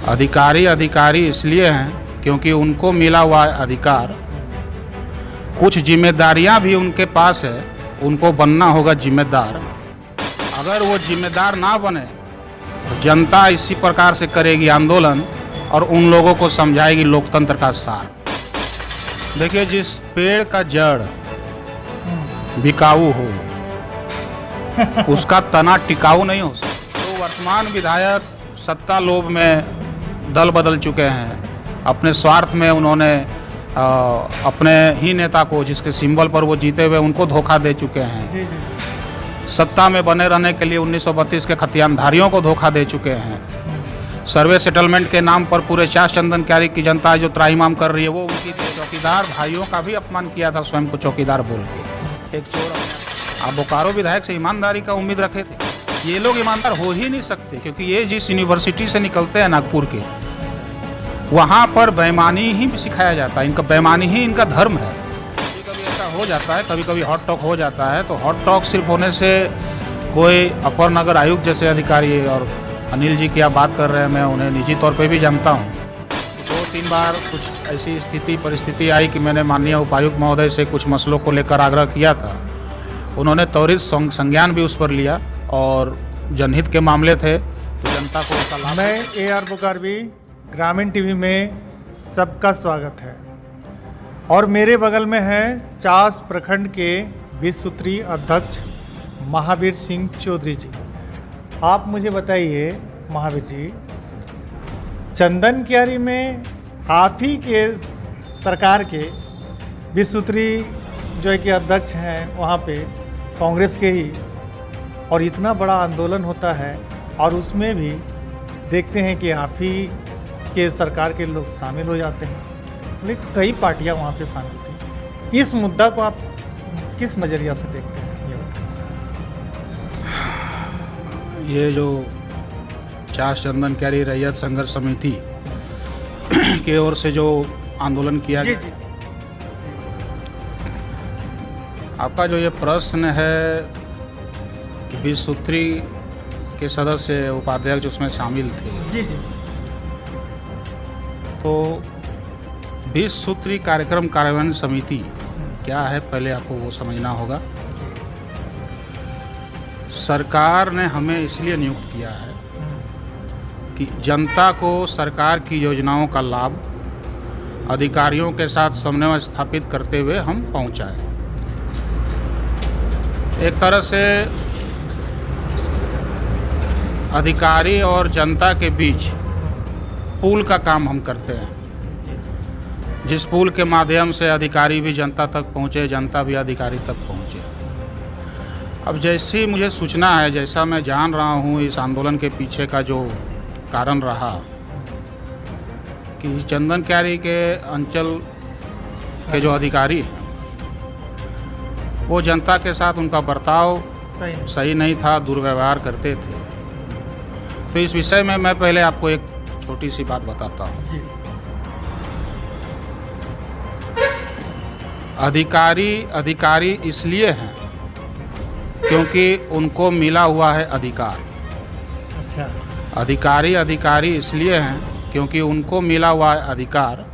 अधिकारी अधिकारी इसलिए हैं क्योंकि उनको मिला हुआ अधिकार, कुछ जिम्मेदारियां भी उनके पास है, उनको बनना होगा जिम्मेदार। अगर वो जिम्मेदार ना बने तो जनता इसी प्रकार से करेगी आंदोलन और उन लोगों को समझाएगी लोकतंत्र का सार। देखिए, जिस पेड़ का जड़ बिकाऊ हो उसका तना टिकाऊ नहीं हो सकता। तो वर्तमान विधायक सत्ता लोभ में दल बदल चुके हैं, अपने स्वार्थ में उन्होंने अपने ही नेता को, जिसके सिंबल पर वो जीते हुए, उनको धोखा दे चुके हैं। सत्ता में बने रहने के लिए 1932 के खतियानधारियों को धोखा दे चुके हैं। सर्वे सेटलमेंट के नाम पर पूरे चास चंदन क्यारी की जनता जो त्राहिमाम कर रही है, वो उनकी चौकीदार भाइयों का भी अपमान किया था, स्वयं को चौकीदार बोल के। एक चोर आप बोकारो विधायक से ईमानदारी का उम्मीद रखे थे। ये लोग ईमानदार हो ही नहीं सकते, क्योंकि ये जिस यूनिवर्सिटी से निकलते हैं नागपुर के, वहाँ पर बेईमानी ही सिखाया जाता है। इनका बेईमानी ही इनका धर्म है। कभी कभी ऐसा हो जाता है, कभी कभी हॉट टॉक हो जाता है, तो हॉट टॉक सिर्फ होने से कोई अपर नगर आयुक्त जैसे अधिकारी, और अनिल जी की आप बात कर रहे हैं, मैं उन्हें निजी तौर पे भी जानता हूँ। 2-3 बार कुछ ऐसी परिस्थिति आई कि मैंने माननीय उपायुक्त महोदय से कुछ मसलों को लेकर आग्रह किया था। उन्होंने त्वरित संज्ञान भी उस पर लिया, और जनहित के मामले थे तो जनता को उसका लाभ। मैं AR बोकारवी, ग्रामीण टीवी में सबका स्वागत है। और मेरे बगल में है चास प्रखंड के 20 सूत्री अध्यक्ष महावीर सिंह चौधरी जी। आप मुझे बताइए महावीर जी, चंदन क्यारी में आप ही के सरकार के 20 सूत्री जो है कि अध्यक्ष हैं, वहाँ पे कांग्रेस के ही, और इतना बड़ा आंदोलन होता है, और उसमें भी देखते हैं कि आप ही के सरकार के लोग शामिल हो जाते हैं, लेकिन कई पार्टियां वहाँ पे शामिल थी। इस मुद्दा को आप किस नज़रिया से देखते हैं? ये जो चास चंदन क्यारी रैयत संघर्ष समिति की ओर से जो आंदोलन किया गया, आपका जो ये प्रश्न है कि 20 सूत्री के सदस्य उपाध्यक्ष उसमें शामिल थे, जी जी, तो 20 सूत्री कार्यक्रम कार्यान्वयन समिति क्या है, पहले आपको वो समझना होगा। सरकार ने हमें इसलिए नियुक्त किया है कि जनता को सरकार की योजनाओं का लाभ अधिकारियों के साथ समन्वय स्थापित करते हुए हम पहुंचाएं। एक तरह से अधिकारी और जनता के बीच पुल का काम हम करते हैं, जिस पुल के माध्यम से अधिकारी भी जनता तक पहुँचे, जनता भी अधिकारी तक पहुँचे। अब जैसी मुझे सूचना है, जैसा मैं जान रहा हूँ, इस आंदोलन के पीछे का जो कारण रहा कि चंदन क्यारी के अंचल के जो अधिकारी हैं, वो जनता के साथ उनका बर्ताव सही नहीं था, दुर्व्यवहार करते थे। तो इस विषय में मैं पहले आपको एक छोटी सी बात बताता हूँ। अधिकारी इसलिए हैं क्योंकि उनको मिला हुआ है अधिकार। अच्छा। अधिकारी इसलिए हैं क्योंकि उनको मिला हुआ है अधिकार,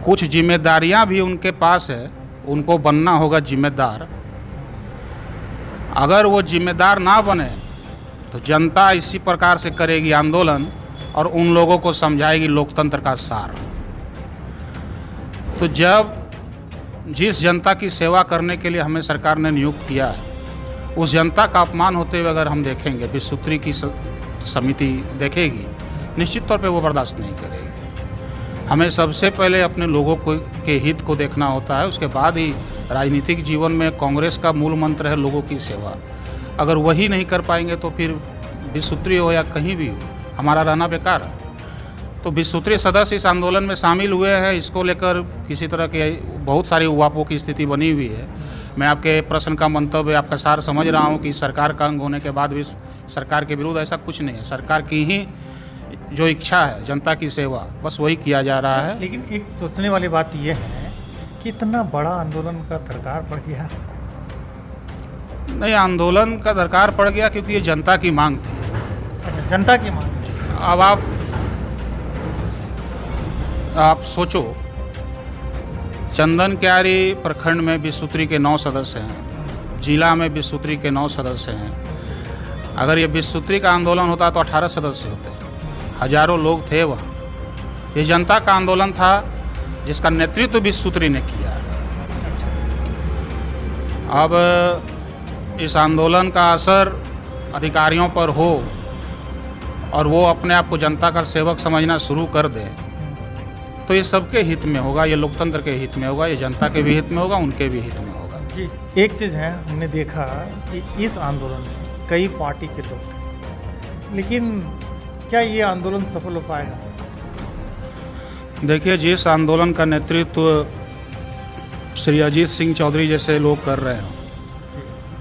कुछ जिम्मेदारियां भी उनके पास है, उनको बनना होगा जिम्मेदार। अगर वो जिम्मेदार ना बने तो जनता इसी प्रकार से करेगी आंदोलन और उन लोगों को समझाएगी लोकतंत्र का सार। तो जब जिस जनता की सेवा करने के लिए हमें सरकार ने नियुक्त किया है, उस जनता का अपमान होते हुए अगर हम देखेंगे, 20 सूत्री की समिति देखेगी, निश्चित तौर पे वो बर्दाश्त नहीं करेगी। हमें सबसे पहले अपने लोगों के हित को देखना होता है, उसके बाद ही राजनीतिक जीवन में कांग्रेस का मूल मंत्र है लोगों की सेवा। अगर वही नहीं कर पाएंगे तो फिर 20 सूत्री हो या कहीं भी हो, हमारा रहना बेकार है। तो 20 सूत्री सदस्य इस आंदोलन में शामिल हुए हैं। इसको लेकर किसी तरह की बहुत सारी उवापों की स्थिति बनी हुई है। मैं आपके प्रश्न का मंतव्य, आपका सार समझ रहा हूं कि सरकार का अंग होने के बाद भी सरकार के विरुद्ध ऐसा कुछ नहीं है। सरकार की ही जो इच्छा है, जनता की सेवा, बस वही किया जा रहा है। लेकिन एक सोचने वाली बात यह है कि इतना बड़ा आंदोलन का दरकार पड़ गया। नहीं, आंदोलन का दरकार पड़ गया क्योंकि ये जनता की मांग थी। अच्छा, जनता की मांग। अब आप आप सोचो, चंदन क्यारी प्रखंड में विश्वसूत्री के 9 सदस्य हैं, जिला में विश्वसूत्री के 9 सदस्य हैं। अगर ये विश्वसूत्री का आंदोलन होता तो 18 सदस्य होते, हजारों लोग थे वहाँ। ये जनता का आंदोलन था जिसका नेतृत्व विश्वसूत्री ने किया। अब इस आंदोलन का असर अधिकारियों पर हो और वो अपने आप को जनता का सेवक समझना शुरू कर दे, तो ये सबके हित में होगा, ये लोकतंत्र के हित में होगा, ये जनता के भी हित में होगा, उनके भी हित में होगा। जी, एक चीज़ है, हमने देखा कि इस आंदोलन में कई पार्टी के लोग थे, लेकिन क्या ये आंदोलन सफल हो पाएगा? देखिए, जिस आंदोलन का नेतृत्व श्री अजीत सिंह चौधरी जैसे लोग कर रहे हैं,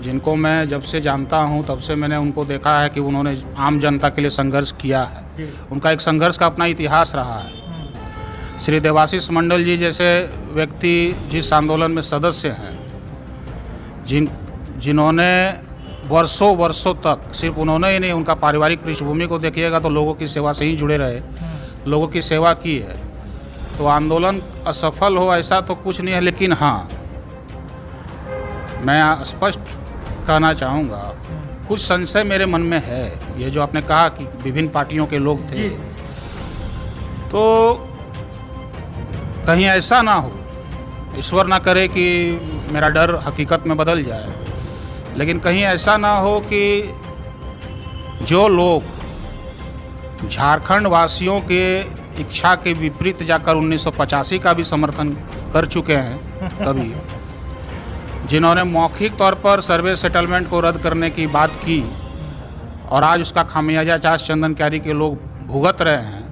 जिनको मैं जब से जानता हूं तब से मैंने उनको देखा है कि उन्होंने आम जनता के लिए संघर्ष किया है। उनका एक संघर्ष का अपना इतिहास रहा है। श्री देवाशीष मंडल जी जैसे व्यक्ति जिस आंदोलन में सदस्य हैं, जिन्होंने वर्षों तक, सिर्फ उन्होंने ही नहीं, उनका पारिवारिक पृष्ठभूमि को देखिएगा तो लोगों की सेवा से ही जुड़े रहे, लोगों की सेवा की है। तो आंदोलन असफल हो ऐसा तो कुछ नहीं है, लेकिन हाँ, मैं स्पष्ट कहना चाहूँगा, कुछ संशय मेरे मन में है। ये जो आपने कहा कि विभिन्न पार्टियों के लोग थे, तो कहीं ऐसा ना हो, ईश्वर ना करे कि मेरा डर हकीकत में बदल जाए, लेकिन कहीं ऐसा ना हो कि जो लोग झारखंड वासियों के इच्छा के विपरीत जाकर 1985 का भी समर्थन कर चुके हैं कभी, जिन्होंने मौखिक तौर पर सर्वे सेटलमेंट को रद्द करने की बात की और आज उसका खामियाजा चास चंदन क्यारी के लोग भुगत रहे हैं,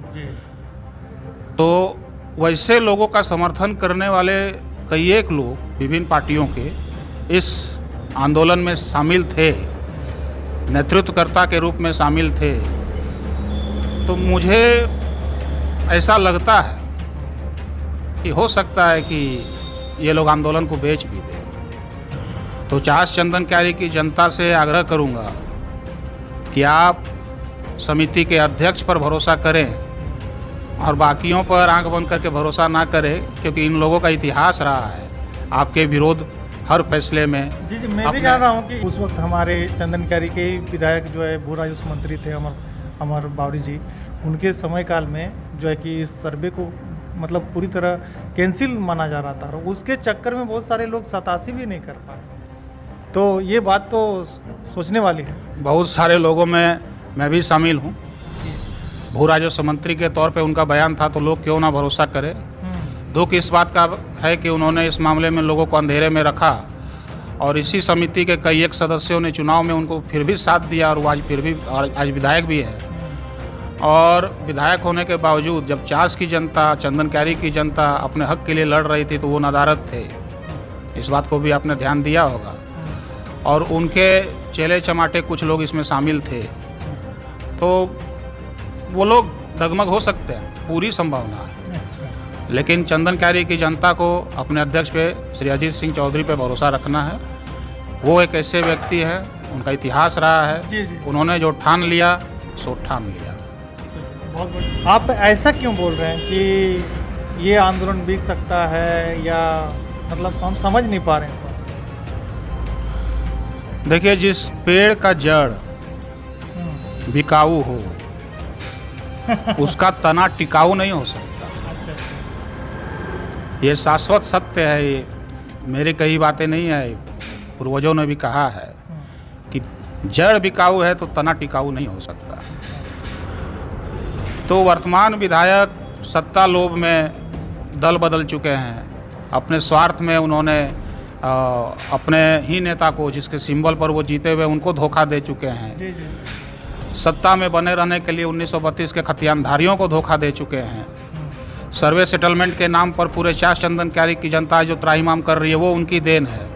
तो वैसे लोगों का समर्थन करने वाले कई एक लोग विभिन्न पार्टियों के इस आंदोलन में शामिल थे, नेतृत्वकर्ता के रूप में शामिल थे। तो मुझे ऐसा लगता है कि हो सकता है कि ये लोग आंदोलन को बेच भी दें। तो चास चंदन क्यारी की जनता से आग्रह करूंगा कि आप समिति के अध्यक्ष पर भरोसा करें और बाकियों पर आंख बंद करके भरोसा ना करें, क्योंकि इन लोगों का इतिहास रहा है आपके विरोध हर फैसले में। जी, मैं भी जान रहा हूँ कि उस वक्त हमारे चंदन क्यारी के विधायक जो है भू राजस्व मंत्री थे अमर बावरी जी, उनके समय काल में जो है कि इस सर्वे को मतलब पूरी तरह कैंसिल माना जा रहा था, और उसके चक्कर में बहुत सारे लोग 87 भी नहीं कर पाए। तो ये बात तो सोचने वाली है। बहुत सारे लोगों में मैं भी शामिल हूँ। भू राजस्व मंत्री के तौर पे उनका बयान था, तो लोग क्यों ना भरोसा करें। दुख इस बात का है कि उन्होंने इस मामले में लोगों को अंधेरे में रखा, और इसी समिति के कई एक सदस्यों ने चुनाव में उनको फिर भी साथ दिया, और वो आज फिर भी आज विधायक भी है। और विधायक होने के बावजूद जब चास की जनता, चंदन क्यारी की जनता अपने हक के लिए लड़ रही थी, तो वो नदारद थे। इस बात को भी आपने ध्यान दिया होगा। और उनके चेले चमाटे कुछ लोग इसमें शामिल थे, तो वो लोग डगमग हो सकते हैं, पूरी संभावना है। लेकिन चंदन क्यारी की जनता को अपने अध्यक्ष पे, श्री अजीत सिंह चौधरी पे भरोसा रखना है। वो एक ऐसे व्यक्ति हैं, उनका इतिहास रहा है। उन्होंने जो ठान लिया सो ठान लिया। बहुत आप ऐसा क्यों बोल रहे हैं कि ये आंदोलन बिक सकता है, या मतलब हम समझ नहीं पा रहे हैं? देखिए, जिस पेड़ का जड़ बिकाऊ हो उसका तना टिकाऊ नहीं हो सकता। ये शाश्वत सत्य है। ये मेरी कही बातें नहीं है, पूर्वजों ने भी कहा है कि जड़ बिकाऊ है तो तना टिकाऊ नहीं हो सकता। तो वर्तमान विधायक सत्ता लोभ में दल बदल चुके हैं। अपने स्वार्थ में उन्होंने अपने ही नेता को, जिसके सिंबल पर वो जीते हुए, उनको धोखा दे चुके हैं। सत्ता में बने रहने के लिए 1932 के खतियानधारियों को धोखा दे चुके हैं। सर्वे सेटलमेंट के नाम पर पूरे चास चंदन क्यारी की जनता जो त्राहिमाम कर रही है, वो उनकी देन है।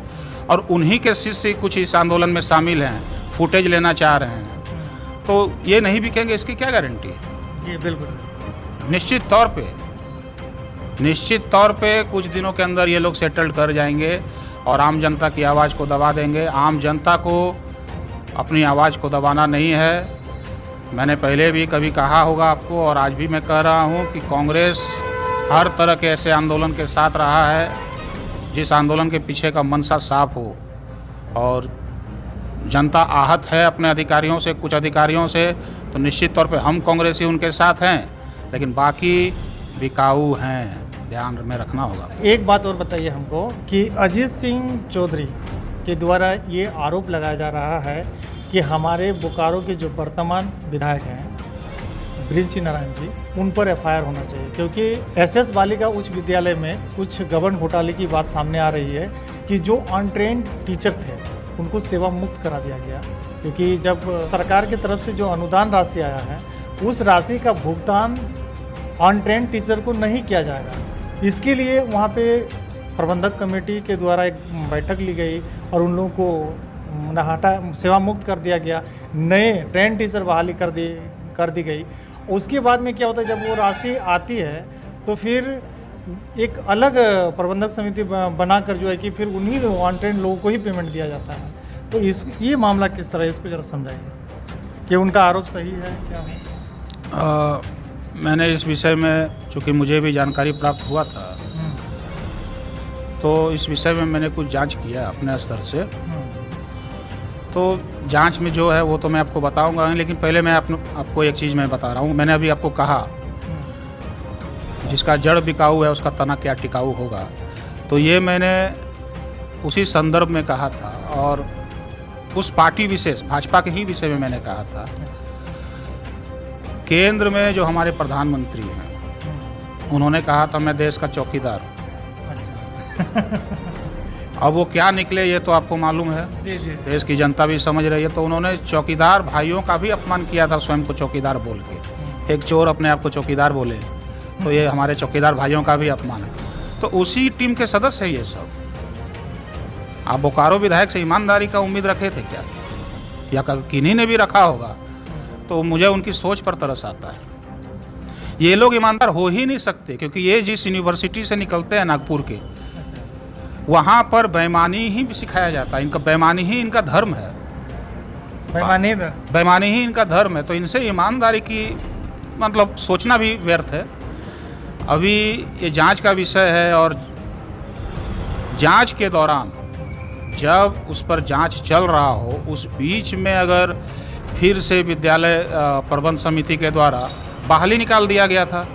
और उन्हीं के शिष्य कुछ इस आंदोलन में शामिल हैं, फुटेज लेना चाह रहे हैं। तो ये नहीं बिकेंगे, इसकी क्या गारंटी है? जी बिल्कुल। निश्चित तौर पे कुछ दिनों के अंदर ये लोग सेटल्ड कर जाएंगे और आम जनता की आवाज़ को दबा देंगे। आम जनता को अपनी आवाज़ को दबाना नहीं है। मैंने पहले भी कभी कहा होगा आपको, और आज भी मैं कह रहा हूँ कि कांग्रेस हर तरह के ऐसे आंदोलन के साथ रहा है जिस आंदोलन के पीछे का मंशा साफ हो। और जनता आहत है अपने अधिकारियों से, कुछ अधिकारियों से, तो निश्चित तौर पे हम कांग्रेसी उनके साथ हैं, लेकिन बाकी बिकाऊ हैं, ध्यान में रखना होगा। एक बात और बताइए हमको कि अजीत सिंह चौधरी के द्वारा ये आरोप लगाया जा रहा है कि हमारे बोकारो के जो वर्तमान विधायक हैं बृज नारायण जी, उन पर एफआईआर होना चाहिए, क्योंकि एसएस बालिका उच्च विद्यालय में कुछ गबन घोटाले की बात सामने आ रही है कि जो अनट्रेंड टीचर थे उनको सेवा मुक्त करा दिया गया, क्योंकि जब सरकार की तरफ से जो अनुदान राशि आया है उस राशि का भुगतान अनट्रेंड टीचर को नहीं किया जाएगा। इसके लिए वहाँ पे प्रबंधक कमेटी के द्वारा एक बैठक ली गई और उन लोगों को हटा सेवा मुक्त कर दिया गया, नए ट्रेंड टीचर बहाली कर दी गई। उसके बाद में क्या होता है, जब वो राशि आती है तो फिर एक अलग प्रबंधक समिति बनाकर जो है कि फिर उन्हीं अनट्रेंड लोगों को ही पेमेंट दिया जाता है। तो ये मामला किस तरह है, इसको ज़रा समझाइए कि उनका आरोप सही है क्या है? मैंने इस विषय में, चूँकि मुझे भी जानकारी प्राप्त हुआ था, तो इस विषय में मैंने कुछ जांच किया अपने स्तर से। तो जांच में जो है वो तो मैं आपको बताऊंगा, लेकिन पहले मैं आपको एक चीज़ मैं बता रहा हूँ। मैंने अभी आपको कहा जिसका जड़ बिकाऊ है उसका तना क्या टिकाऊ होगा, तो ये मैंने उसी संदर्भ में कहा था और उस पार्टी विशेष भाजपा के ही विषय में मैंने कहा था। केंद्र में जो हमारे प्रधानमंत्री हैं उन्होंने कहा था मैं देश का चौकीदार हूँ। अब वो क्या निकले ये तो आपको मालूम है, देश की जनता भी समझ रही है। तो उन्होंने चौकीदार भाइयों का भी अपमान किया था, स्वयं को चौकीदार बोल के। एक चोर अपने आप को चौकीदार बोले तो ये हमारे चौकीदार भाइयों का भी अपमान है। तो उसी टीम के सदस्य है ये सब। आप बोकारो विधायक से ईमानदारी का उम्मीद रखे थे क्या, या किन्हीं ने भी रखा होगा? तो मुझे उनकी सोच पर तरस आता है। ये लोग ईमानदार हो ही नहीं सकते, क्योंकि ये जिस यूनिवर्सिटी से निकलते हैं नागपुर के, वहाँ पर बेईमानी ही सिखाया जाता है। इनका बेईमानी ही इनका धर्म है, बेईमानी ही इनका धर्म है। तो इनसे ईमानदारी की मतलब सोचना भी व्यर्थ है। अभी ये जांच का विषय है और जांच के दौरान जब उस पर जांच चल रहा हो उस बीच में अगर फिर से विद्यालय प्रबंध समिति के द्वारा बहाली निकाल दिया गया था,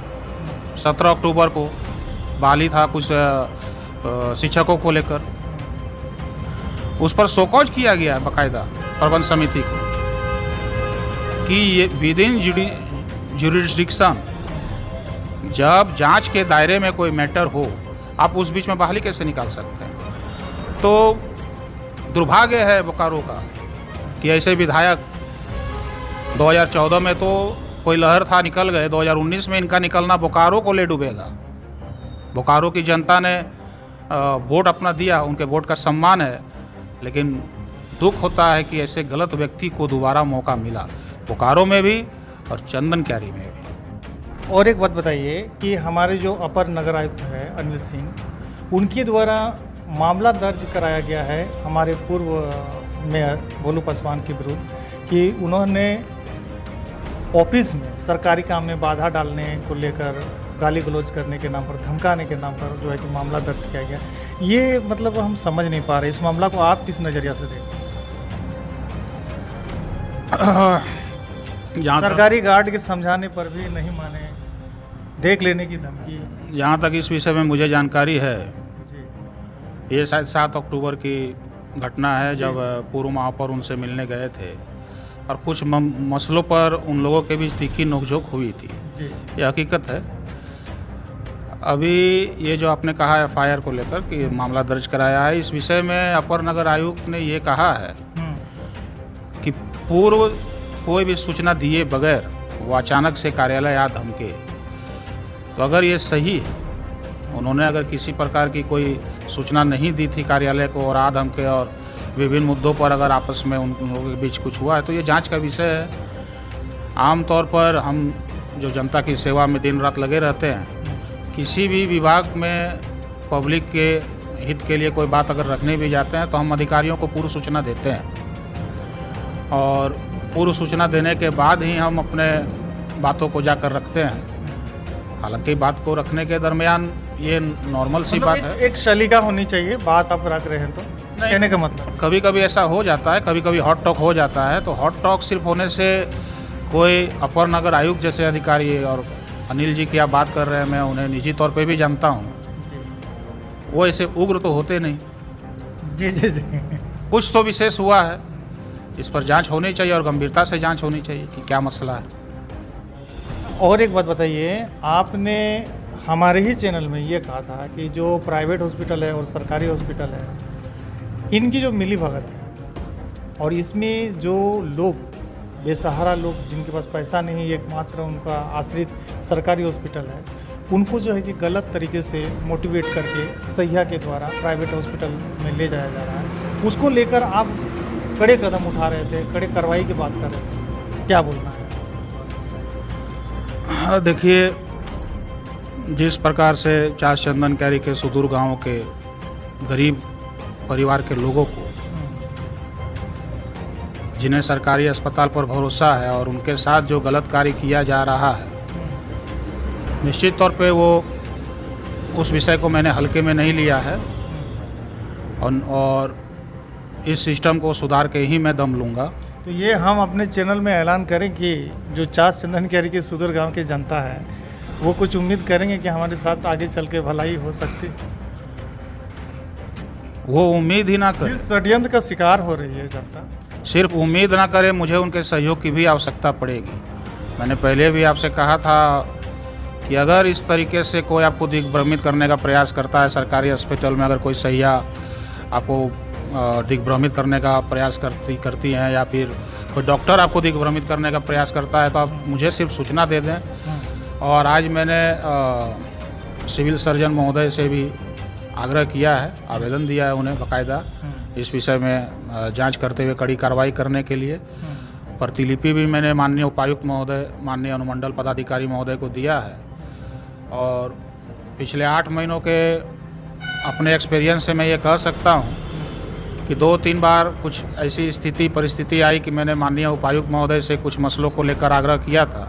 17 अक्टूबर को बहाली था कुछ शिक्षकों को लेकर, उस पर शोकॉज किया गया है बाकायदा प्रबंध समिति को कि ये विद इन जुरिडिक्शन, जब जांच के दायरे में कोई मैटर हो आप उस बीच में बहाली कैसे निकाल सकते हैं? तो दुर्भाग्य है बोकारो का कि ऐसे विधायक 2014 में तो कोई लहर था, निकल गए। 2019 में इनका निकलना बोकारो को ले डूबेगा। बोकारो की जनता ने वोट अपना दिया, उनके वोट का सम्मान है, लेकिन दुख होता है कि ऐसे गलत व्यक्ति को दोबारा मौका मिला, बोकारो में भी और चंदन क्यारी में भी। और एक बात बताइए कि हमारे जो अपर नगर आयुक्त है अनिल सिंह, उनके द्वारा मामला दर्ज कराया गया है हमारे पूर्व मेयर भोलू पासवान के विरुद्ध कि उन्होंने ऑफिस में सरकारी काम में बाधा डालने को लेकर गाली गलौज करने के नाम पर, धमकाने के नाम पर जो है कि मामला दर्ज किया गया। ये मतलब हम समझ नहीं पा रहे, इस मामला को आप किस नज़रिया से देखते हैं? सरकारी गार्ड के समझाने पर भी नहीं माने, देख लेने की धमकी। जहाँ तक इस विषय में मुझे जानकारी है, ये शायद 7 अक्टूबर की घटना है जब पूर्व महापौर उनसे मिलने गए थे और कुछ मसलों पर उन लोगों के बीच तीखी नोकझोंक हुई थी। ये हकीकत है। अभी ये जो आपने कहा एफआईआर को लेकर कि मामला दर्ज कराया है, इस विषय में अपर नगर आयुक्त ने ये कहा है कि पूर्व कोई भी सूचना दिए बगैर वो अचानक से कार्यालय आ धमके, तो अगर ये सही है, उन्होंने अगर किसी प्रकार की कोई सूचना नहीं दी थी कार्यालय को और आ धमके और विभिन्न मुद्दों पर अगर आपस में उन लोगों के बीच कुछ हुआ है, तो ये जांच का विषय है। आमतौर पर हम जो जनता की सेवा में दिन रात लगे रहते हैं, किसी भी विभाग में पब्लिक के हित के लिए कोई बात अगर रखने भी जाते हैं तो हम अधिकारियों को पूर्व सूचना देते हैं और पूर्व सूचना देने के बाद ही हम अपने बातों को जाकर रखते हैं। हालांकि बात को रखने के दरमियान ये नॉर्मल सी बात है। एक शलीका होनी चाहिए, बात आप रख रहे हैं तो नहीं। कहने का मतलब कभी कभी ऐसा हो जाता है, कभी कभी हॉट टॉक हो जाता है, तो हॉट टॉक सिर्फ होने से कोई अपर नगर आयुक्त जैसे अधिकारी और अनिल जी की आप बात कर रहे हैं, मैं उन्हें निजी तौर पे भी जानता हूँ, वो ऐसे उग्र तो होते नहीं। जी जी जी। कुछ तो विशेष हुआ है, इस पर जांच होनी चाहिए और गंभीरता से जांच होनी चाहिए कि क्या मसला है। और एक बात बताइए, आपने हमारे ही चैनल में ये कहा था कि जो प्राइवेट हॉस्पिटल है और सरकारी हॉस्पिटल है, इनकी जो मिली भगत है और इसमें जो लोग बेसहारा लोग जिनके पास पैसा नहीं, एकमात्र उनका आश्रित सरकारी हॉस्पिटल है, उनको जो है कि गलत तरीके से मोटिवेट करके सहिया के द्वारा प्राइवेट हॉस्पिटल में ले जाया जा रहा है, उसको लेकर आप कड़े कदम उठा रहे थे, कड़े कार्रवाई की बात कर रहे थे, क्या बोलना है? हाँ, देखिए, जिस प्रकार से चास चंदन कैरी के सुदूर गांव के गरीब परिवार के लोगों को, जिन्हें सरकारी अस्पताल पर भरोसा है और उनके साथ जो गलत कार्य किया जा रहा है, निश्चित तौर पे वो उस विषय को मैंने हल्के में नहीं लिया है और इस सिस्टम को सुधार के ही मैं दम लूँगा। तो ये हम अपने चैनल में ऐलान करें कि जो चास चंदन कैरी के सुदूर गांव की जनता है, वो कुछ उम्मीद करेंगे कि हमारे साथ आगे चल के भलाई हो सकती, वो उम्मीद ही ना करे, जिस षड्यंत्र का शिकार हो रही है जनता, सिर्फ उम्मीद ना करे, मुझे उनके सहयोग की भी आवश्यकता पड़ेगी। मैंने पहले भी आपसे कहा था कि अगर इस तरीके से कोई आपको दिग्भ्रमित करने का प्रयास करता है, सरकारी हॉस्पिटल में अगर कोई सहिया आपको दिग्भ्रमित करने का प्रयास करती हैं या फिर कोई डॉक्टर आपको दिग्भ्रमित करने का प्रयास करता है, तो आप मुझे सिर्फ सूचना दे दें। और आज मैंने सिविल सर्जन महोदय से भी आग्रह किया है, आवेदन दिया है उन्हें बाकायदा इस विषय में जांच करते हुए कड़ी कार्रवाई करने के लिए। प्रतिलिपि भी मैंने माननीय उपायुक्त महोदय, माननीय अनुमंडल पदाधिकारी महोदय को दिया है। और पिछले 8 महीनों के अपने एक्सपीरियंस से मैं ये कह सकता हूँ कि 2-3 बार कुछ ऐसी परिस्थिति आई कि मैंने माननीय उपायुक्त महोदय से कुछ मसलों को लेकर आग्रह किया था,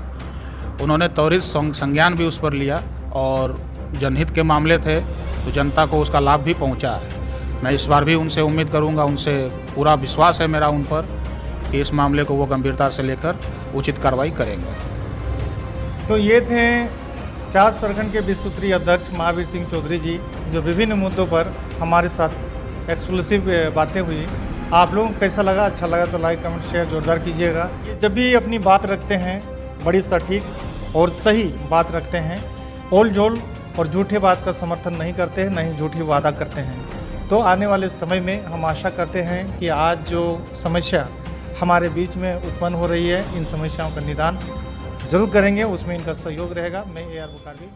उन्होंने त्वरित संज्ञान भी उस पर लिया और जनहित के मामले थे तो जनता को उसका लाभ भी पहुंचा है। मैं इस बार भी उनसे उम्मीद करूंगा, उनसे पूरा विश्वास है मेरा उन पर कि इस मामले को वो गंभीरता से लेकर उचित कार्रवाई करेंगे। तो ये थे चास प्रखंड के 20 सूत्रीय अध्यक्ष महावीर सिंह चौधरी जी, जो विभिन्न मुद्दों पर हमारे साथ एक्सक्लूसिव बातें हुई। आप लोगों को कैसा लगा? अच्छा लगा तो लाइक कमेंट शेयर जोरदार कीजिएगा। जब भी अपनी बात रखते हैं, बड़ी सटीक और सही बात रखते हैं, ओल झोल और झूठे बात का समर्थन नहीं करते हैं, नहीं झूठी वादा करते हैं। तो आने वाले समय में हम आशा करते हैं कि आज जो समस्या हमारे बीच में उत्पन्न हो रही है, इन समस्याओं का निदान जरूर करेंगे, उसमें इनका सहयोग रहेगा। मैं AR बुखारवी।